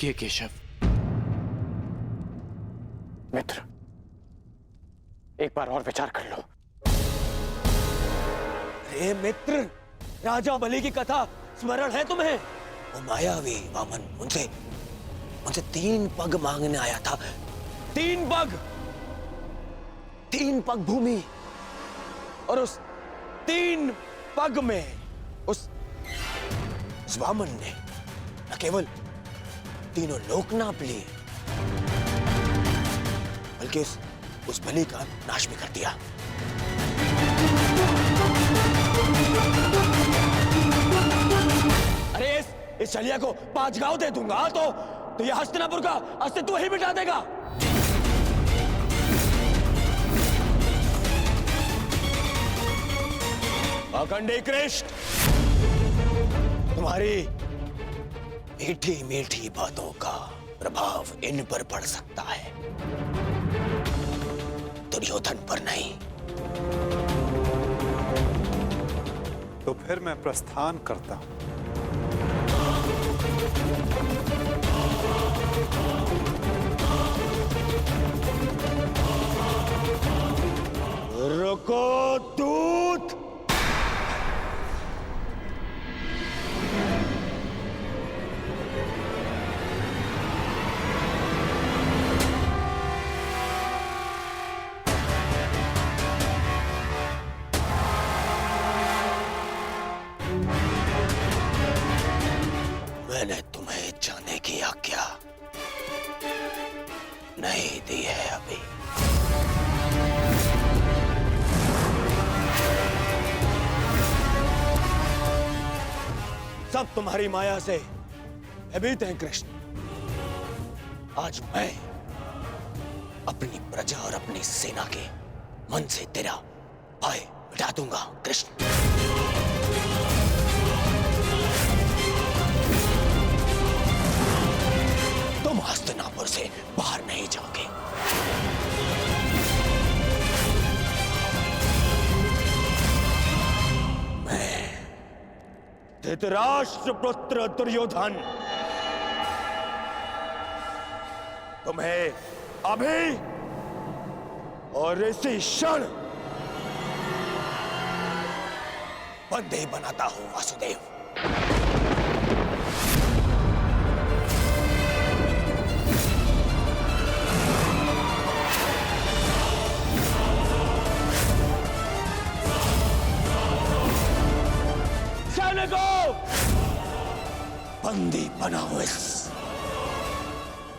देखिए केशव, मित्र, एक बार और विचार कर लो। अरे मित्र, राजा बलि की कथा स्मरण है तुम्हें? वो मायावी वामन उनसे 3 पग मांगने आया था। 3 पग, 3 पग भूमि, और उस 3 पग में उस वामन ने न केवल तीनों लोक नाप लिए, बल्कि उस बलि का नाश भी कर दिया। अरे इस छलिया को 5 गांव दे दूंगा तो ये हस्तिनापुर का अस्तित्व ही मिटा देगा। अखंडी कृष्ण, तुम्हारी मीठी मीठी बातों का प्रभाव इन पर पड़ सकता है, दुर्योधन पर नहीं। तो फिर मैं प्रस्थान करता हूं। रुको दूत, मैंने तुम्हें जाने की आज्ञा नहीं दी है अभी। सब तुम्हारी माया से भयभीत हैं कृष्ण। आज मैं अपनी प्रजा और अपनी सेना के मन से तेरा भय मिटा दूंगा कृष्ण। तुम हस्तिनापुर से बाहर नहीं जाओगे। धृतराष्ट्र पुत्र दुर्योधन, तुम्हें अभी और इसी क्षण बंदी बनाता हूं वासुदेव। सैनिकों, बंदी बनाओ इस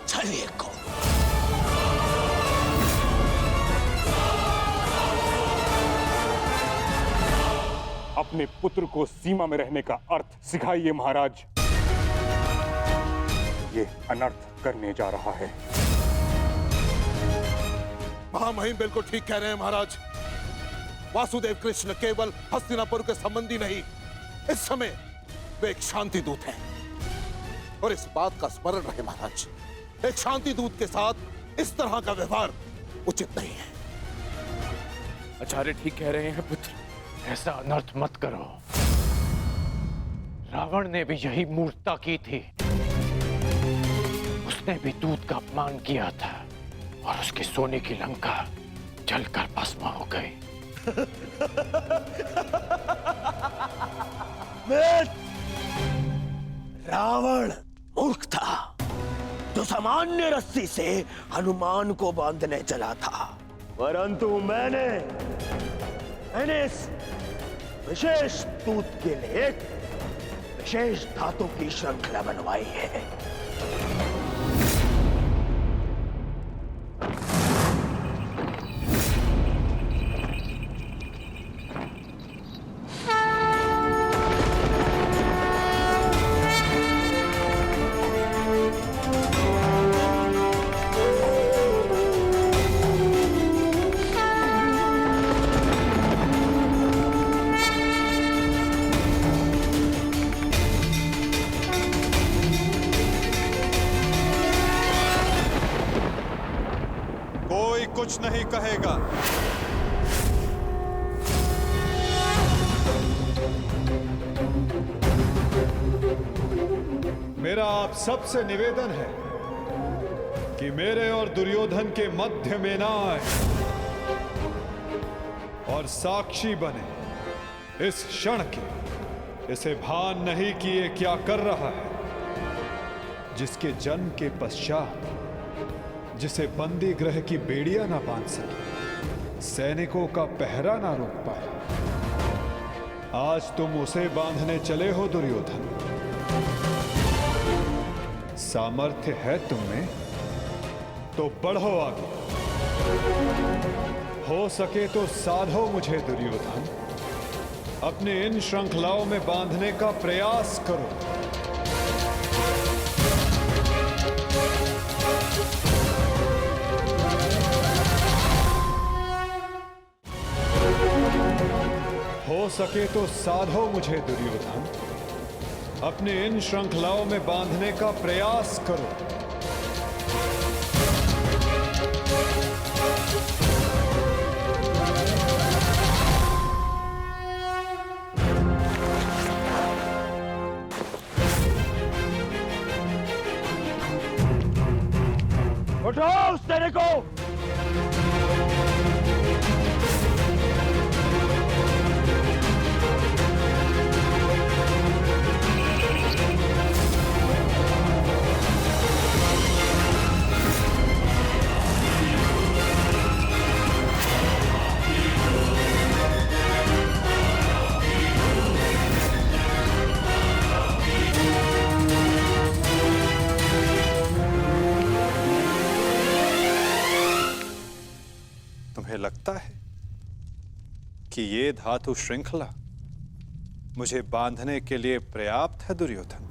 छलिए को। अपने पुत्र को सीमा में रहने का अर्थ सिखाइए महाराज। ये अनर्थ करने जा रहा है। महामहिम बिल्कुल ठीक कह रहे हैं महाराज। वासुदेव कृष्ण केवल हस्तिनापुर के संबंधी नहीं, इस समय वे एक शांति दूत हैं। और इस बात का स्मरण रहे महाराज, एक शांति दूत के साथ इस तरह का व्यवहार उचित नहीं है। आचार्य ठीक कह रहे हैं पुत्र, ऐसा अनर्थ मत करो। रावण ने भी यही मूर्खता की थी। उसने भी दूत का अपमान किया था और उसके सोने की लंका जलकर भस्म हो गई। रावण मूर्ख था, जो सामान्य रस्सी से हनुमान को बांधने चला था, परंतु मैंने इस विशेष दूत के लिए एक विशेष धातु की श्रृंखला बनवाई है। कुछ नहीं कहेगा। मेरा आप सबसे निवेदन है कि मेरे और दुर्योधन के मध्य में ना आए और साक्षी बने इस क्षण के। इसे भान नहीं कि ये क्या कर रहा है, जिसके जन्म के पश्चात जिसे बंदी गृह की बेड़ियां ना बांध सके, सैनिकों का पहरा ना रोक पाए, आज तुम उसे बांधने चले हो दुर्योधन। सामर्थ्य है तुम में तो बढ़ो आगे, हो सके तो साधो मुझे दुर्योधन, अपने इन श्रृंखलाओं में बांधने का प्रयास करो। हो सके तो साधो मुझे दुर्योधन, अपने इन श्रृंखलाओं में बांधने का प्रयास करो। उठो उस तेरे को। तुम्हें लगता है कि ये धातु श्रृंखला मुझे बांधने के लिए पर्याप्त है दुर्योधन?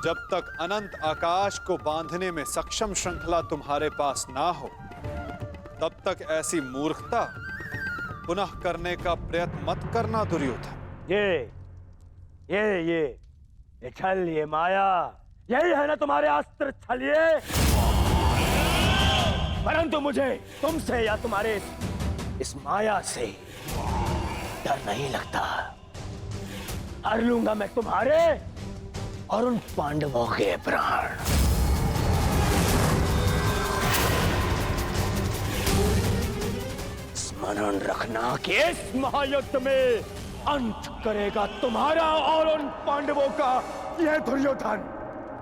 जब तक अनंत आकाश को बांधने में सक्षम श्रृंखला तुम्हारे पास ना हो, तब तक ऐसी मूर्खता पुनः करने का प्रयत्न मत करना दुर्योधन। ये छल, ये माया, यही है ना तुम्हारे अस्त्र छल ये। परंतु मुझे तुमसे या तुम्हारे इस माया से डर नहीं लगता। हर लूंगा मैं तुम्हारे और उन पांडवों के प्राण। स्मरण रखना कि इस महायुद्ध में अंत करेगा तुम्हारा और उन पांडवों का यह दुर्योधन।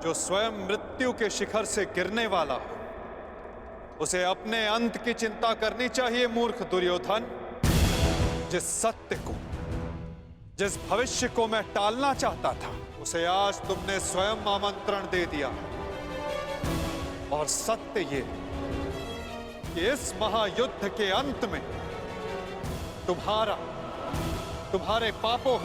जो स्वयं मृत्यु के शिखर से गिरने वाला हो, उसे अपने अंत की चिंता करनी चाहिए मूर्ख दुर्योधन। जिस सत्य को, जिस भविष्य को मैं टालना चाहता था, उसे आज तुमने स्वयं आमंत्रण दे दिया। और सत्य ये कि इस महायुद्ध के अंत में तुम्हारे पापों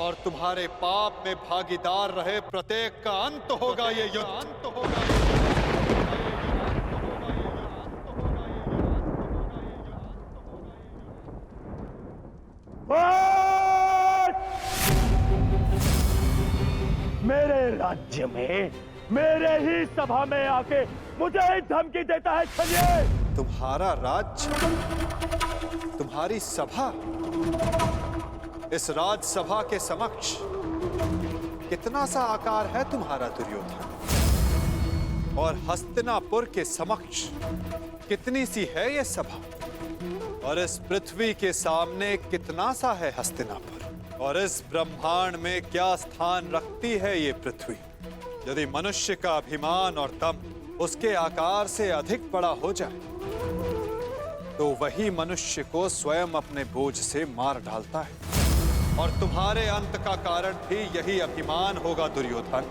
और तुम्हारे पाप में भागीदार रहे प्रत्येक का अंत होगा। ये युद्ध अंत होगा। मेरे राज्य में मेरे ही सभा में आके मुझे ही धमकी देता है छलिए। तुम्हारा राज्य, तुम्हारी सभा, इस राजसभा के समक्ष कितना सा आकार है तुम्हारा दुर्योधन, और हस्तिनापुर के समक्ष कितनी सी है ये सभा, और इस पृथ्वी के सामने कितना सा है हस्तिनापुर, और इस ब्रह्मांड में क्या स्थान रखती है ये पृथ्वी। यदि मनुष्य का अभिमान और दम उसके आकार से अधिक बड़ा हो जाए तो वही मनुष्य को स्वयं अपने बोझ से मार डालता है, और तुम्हारे अंत का कारण भी यही अभिमान होगा दुर्योधन,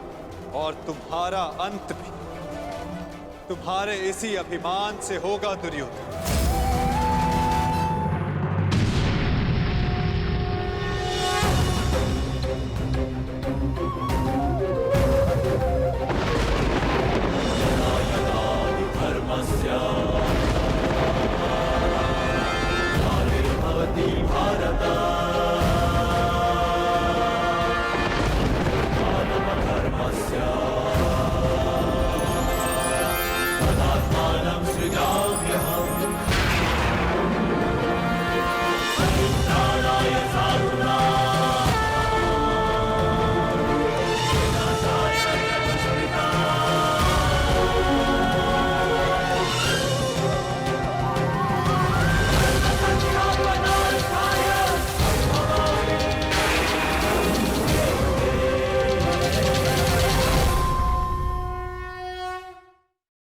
और तुम्हारा अंत भी तुम्हारे इसी अभिमान से होगा दुर्योधन।